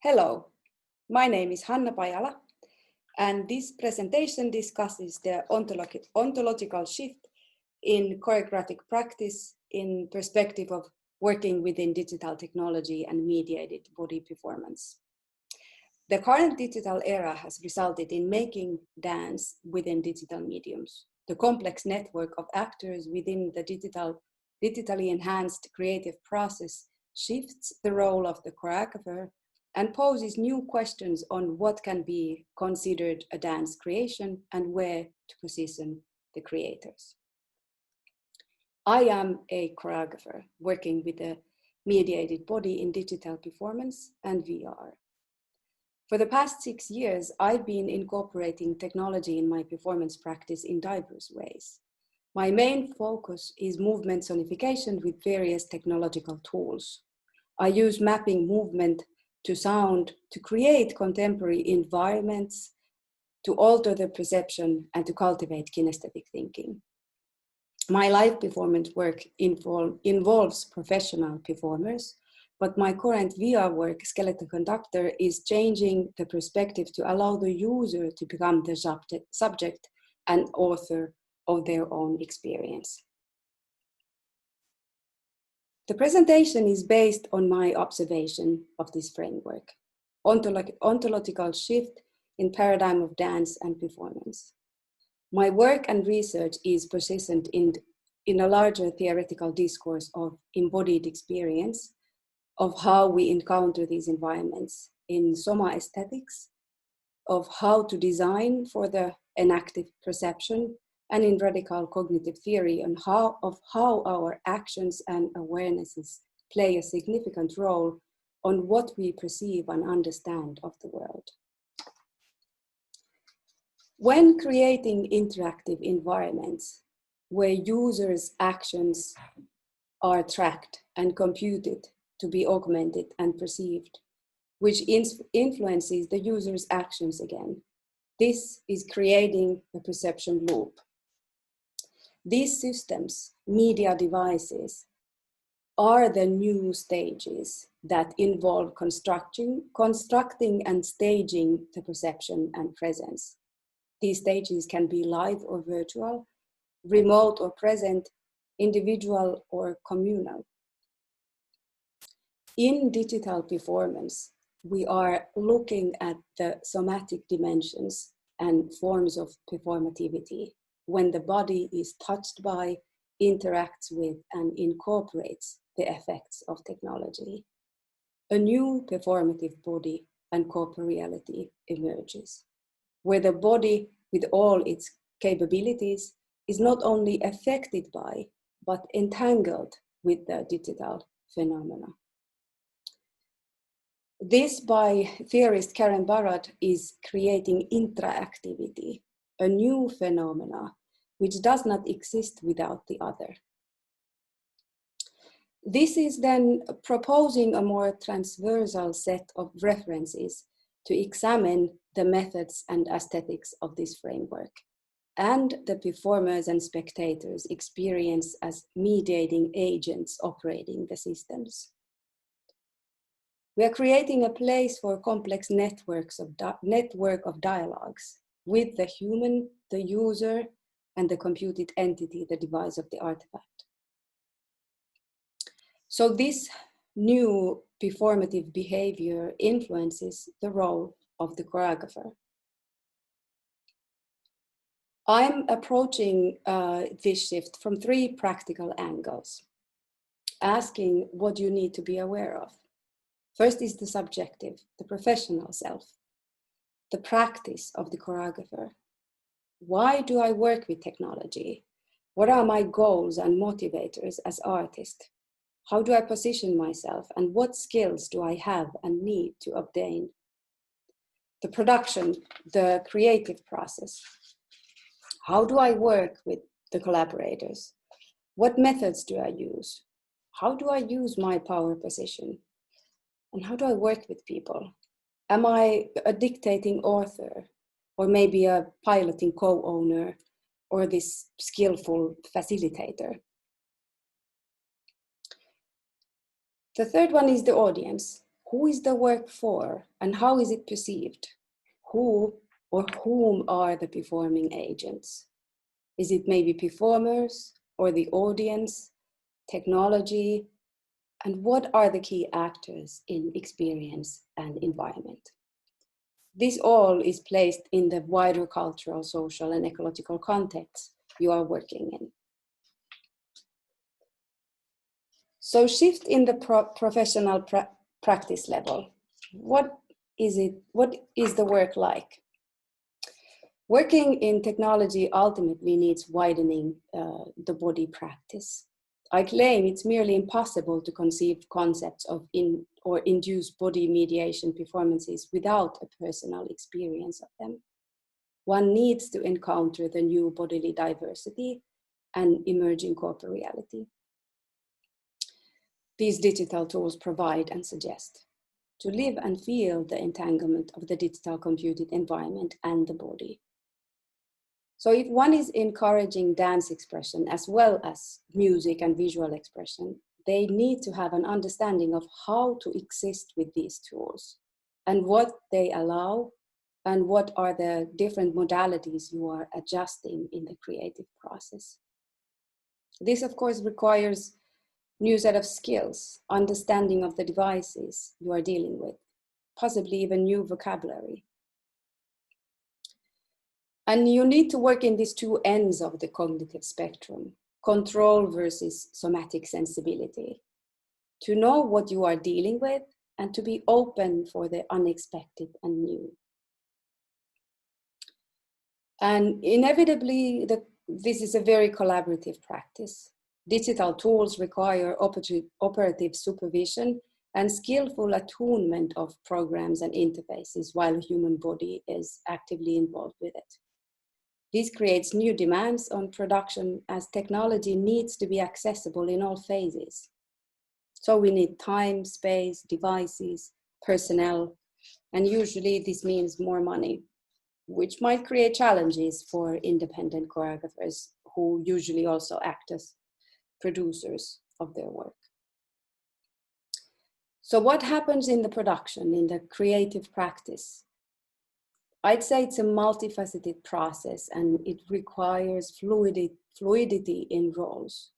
Hello, my name is Hanna Pajala, and this presentation discusses the ontological shift in choreographic practice in perspective of working within digital technology and mediated body performance. The current digital era has resulted in making dance within digital mediums. The complex network of actors within the digitally enhanced creative process shifts the role of the choreographer and poses new questions on what can be considered a dance creation and where to position the creators. I am a choreographer working with a mediated body in digital performance and VR. For the past 6 years, I've been incorporating technology in my performance practice in diverse ways. My main focus is movement sonification with various technological tools. I use mapping movement to sound to create contemporary environments, to alter the perception, and to cultivate kinesthetic thinking. My live performance work involves professional performers, but my current VR work, Skeleton Conductor, is changing the perspective to allow the user to become the subject and author of their own experience. The presentation is based on my observation of this framework, ontological shift in paradigm of dance and performance. My work and research is positioned in a larger theoretical discourse of embodied experience, of how we encounter these environments in soma aesthetics, of how to design for the enactive perception, and in radical cognitive theory on how our actions and awarenesses play a significant role on what we perceive and understand of the world. When creating interactive environments where users' actions are tracked and computed to be augmented and perceived, which influences the user's actions again, this is creating a perception loop. These systems, media devices, are the new stages that involve constructing and staging the perception and presence. These stages can be live or virtual, remote or present, individual or communal. In digital performance, we are looking at the somatic dimensions and forms of performativity when the body is touched by, interacts with, and incorporates the effects of technology. A new performative body and corporeality emerges, where the body, with all its capabilities, is not only affected by, but entangled with the digital phenomena. This, by theorist Karen Barad, is creating intraactivity, a new phenomena which does not exist without the other. This is then proposing a more transversal set of references to examine the methods and aesthetics of this framework and the performers and spectators' experience as mediating agents operating the systems. We are creating a place for complex network of dialogues with the human, the user, and the computed entity, the device of the artifact. So this new performative behavior influences the role of the choreographer. I'm approaching this shift from 3 practical angles, asking what you need to be aware of. First is the subjective, the professional self, the practice of the choreographer. Why do I work with technology? What are my goals and motivators as artist? How do I position myself, and what skills do I have and need to obtain? The production, the creative process. How do I work with the collaborators? What methods do I use? How do I use my power position? And how do I work with people? Am I a dictating author, or maybe a piloting co-owner, or this skillful facilitator? The third one is the audience. Who is the work for and how is it perceived? Who or whom are the performing agents? Is it maybe performers or the audience, technology? And what are the key actors in experience and environment? This all is placed in the wider cultural, social, and ecological context you are working in. So shift in the professional practice level. What is the work like? Working in technology ultimately needs widening the body practice. I claim it's merely impossible to conceive concepts of or induce body mediation performances without a personal experience of them. One needs to encounter the new bodily diversity and emerging corporeality. These digital tools provide and suggest to live and feel the entanglement of the digital computed environment and the body. So if one is encouraging dance expression as well as music and visual expression, they need to have an understanding of how to exist with these tools and what they allow and what are the different modalities you are adjusting in the creative process. This, of course, requires new set of skills, understanding of the devices you are dealing with, possibly even new vocabulary. And you need to work in these two ends of the cognitive spectrum, control versus somatic sensibility, to know what you are dealing with and to be open for the unexpected and new. And inevitably, this is a very collaborative practice. Digital tools require operative supervision and skillful attunement of programs and interfaces while the human body is actively involved with it. This creates new demands on production as technology needs to be accessible in all phases. So we need time, space, devices, personnel, and usually this means more money, which might create challenges for independent choreographers who usually also act as producers of their work. So what happens in the production, in the creative practice? I'd say it's a multifaceted process and it requires fluidity in roles.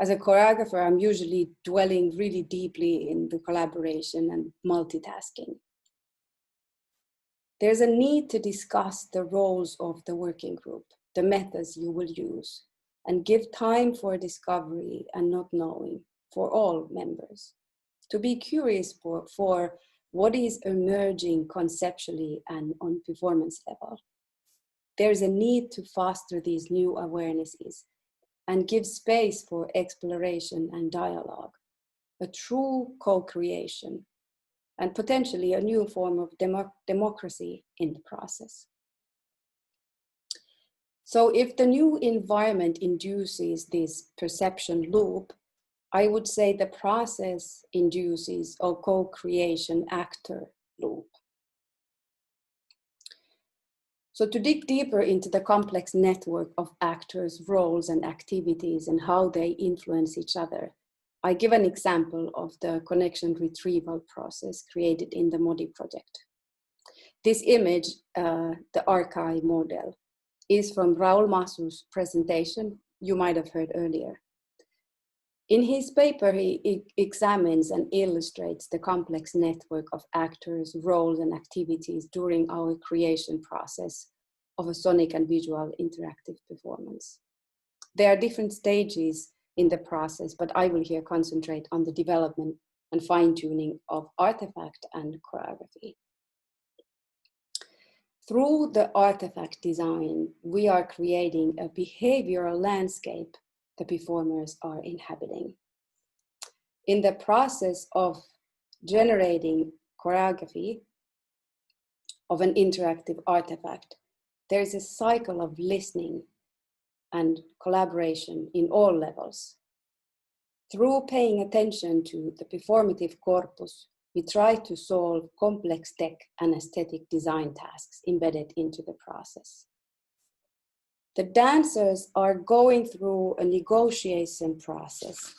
As a choreographer, I'm usually dwelling really deeply in the collaboration and multitasking. There's a need to discuss the roles of the working group, the methods you will use, and give time for discovery and not knowing for all members. To be curious for what is emerging conceptually and on performance level. There's a need to foster these new awarenesses and give space for exploration and dialogue, a true co-creation, and potentially a new form of democracy in the process. So if the new environment induces this perception loop, I would say the process induces a co-creation actor loop. So to dig deeper into the complex network of actors, roles, and activities and how they influence each other, I give an example of the connection retrieval process created in the MODI project. This image, the archive model, is from Raul Masu's presentation you might have heard earlier. In his paper, he examines and illustrates the complex network of actors, roles, and activities during our creation process of a sonic and visual interactive performance. There are different stages in the process, but I will here concentrate on the development and fine-tuning of artifact and choreography. Through the artifact design, we are creating a behavioral landscape the performers are inhabiting. In the process of generating choreography of an interactive artifact, there is a cycle of listening and collaboration in all levels. Through paying attention to the performative corpus, we try to solve complex tech and aesthetic design tasks embedded into the process. The dancers are going through a negotiation process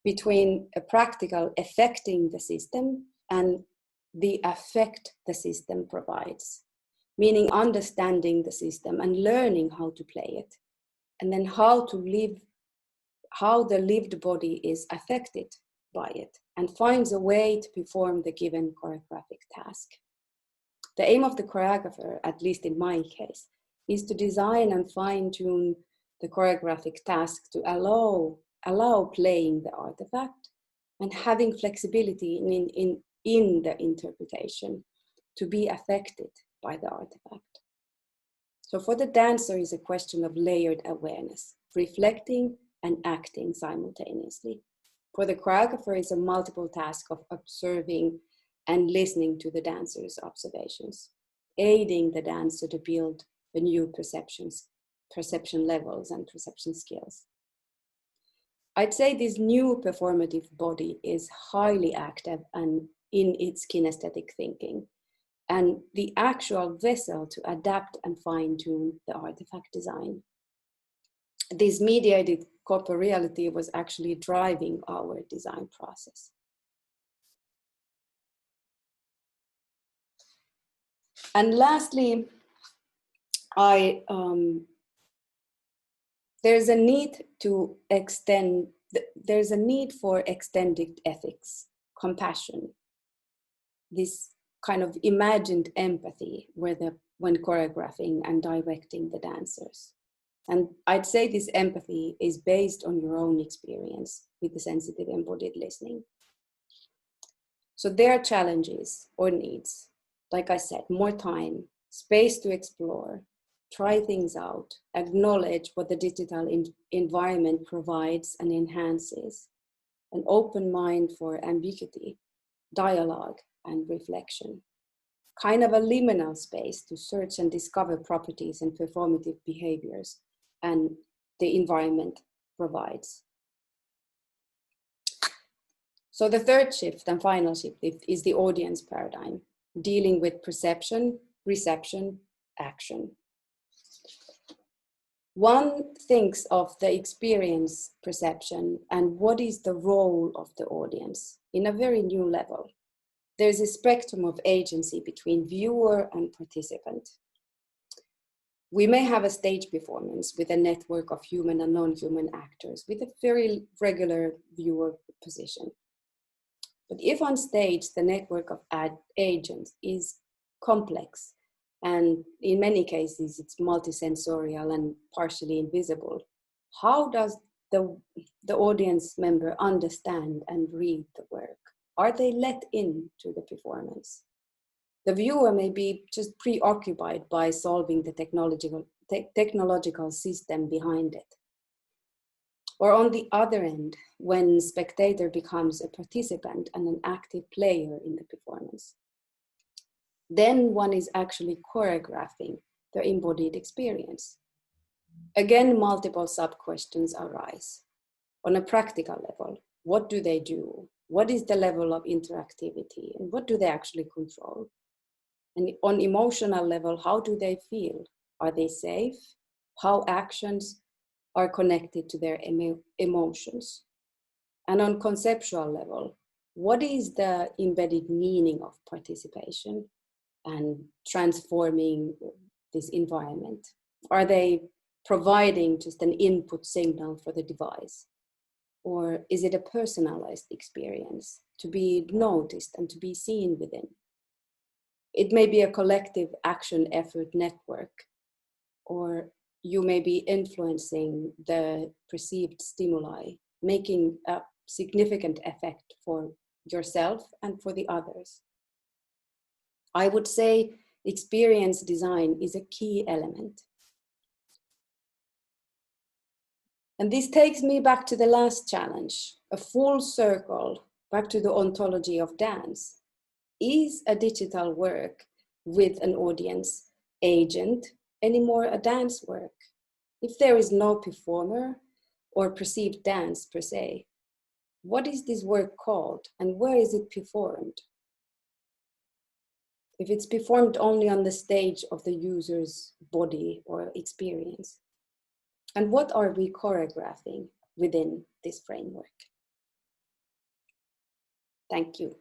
between a practical affecting the system and the effect the system provides, meaning understanding the system and learning how to play it, and then how the lived body is affected by it, and finds a way to perform the given choreographic task. The aim of the choreographer, at least in my case, is to design and fine-tune the choreographic task to allow playing the artifact and having flexibility in the interpretation to be affected by the artifact. So for the dancer is a question of layered awareness, reflecting and acting simultaneously. For the choreographer is a multiple task of observing and listening to the dancer's observations, aiding the dancer to build the new perception levels and perception skills. I'd say this new performative body is highly active and in its kinesthetic thinking, and the actual vessel to adapt and fine-tune the artifact design. This mediated corporeality was actually driving our design process. And lastly, there's a need for extended ethics, compassion, this kind of imagined empathy when choreographing and directing the dancers. And I'd say this empathy is based on your own experience with the sensitive embodied listening. So there are challenges or needs, like I said, more time, space to explore, try things out, acknowledge what the digital environment provides and enhances, an open mind for ambiguity, dialogue, and reflection. Kind of a liminal space to search and discover properties and performative behaviors and the environment provides. So the third shift and final shift is the audience paradigm, dealing with perception, reception, action. One thinks of the experience perception and what is the role of the audience in a very new level. There's a spectrum of agency between viewer and participant. We may have a stage performance with a network of human and non-human actors with a very regular viewer position. But if on stage, the network of agents is complex, and in many cases, it's multisensorial and partially invisible, how does the audience member understand and read the work? Are they let into the performance? The viewer may be just preoccupied by solving the technological system behind it. Or on the other end, when spectator becomes a participant and an active player in the performance, then one is actually choreographing the embodied experience. Again, multiple sub-questions arise. On a practical level, what do they do? What is the level of interactivity? And what do they actually control? And on emotional level, how do they feel? Are they safe? How actions are connected to their emotions? And on conceptual level, what is the embedded meaning of participation and transforming this environment? Are they providing just an input signal for the device? Or is it a personalized experience to be noticed and to be seen within? It may be a collective action effort network, or you may be influencing the perceived stimuli, making a significant effect for yourself and for the others. I would say experience design is a key element. And this takes me back to the last challenge, a full circle back to the ontology of dance. Is a digital work with an audience agent anymore a dance work? If there is no performer or perceived dance per se, what is this work called and where is it performed? If it's performed only on the stage of the user's body or experience. And what are we choreographing within this framework? Thank you.